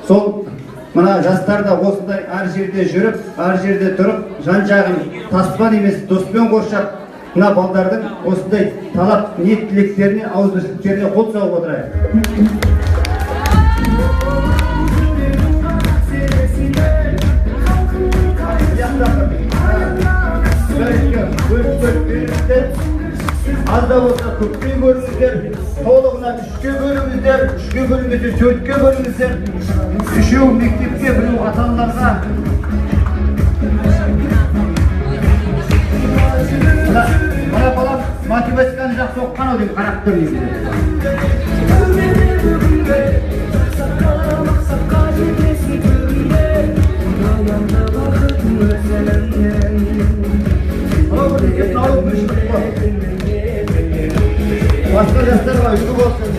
Сол мына жастар да осындай ар жерде жүріп, ар жерде тұрып, жан-жағын таспан емес доспен қоршап, мына балдардың осындай талап ниет тілектеріне, ауызбіршіліктеріне қол соғып отырайық. Az da olsa köpke bölünüzler, toğluğuna 3'ke bölünüzler, 3'ke bölünüzler, 4'ke bölünüzler. Üçüğü mektepke, birini atanlarga. Bana falan matematikten жақсы оққан olayım, karakterliyim. Başka dersler var, üstü olsun.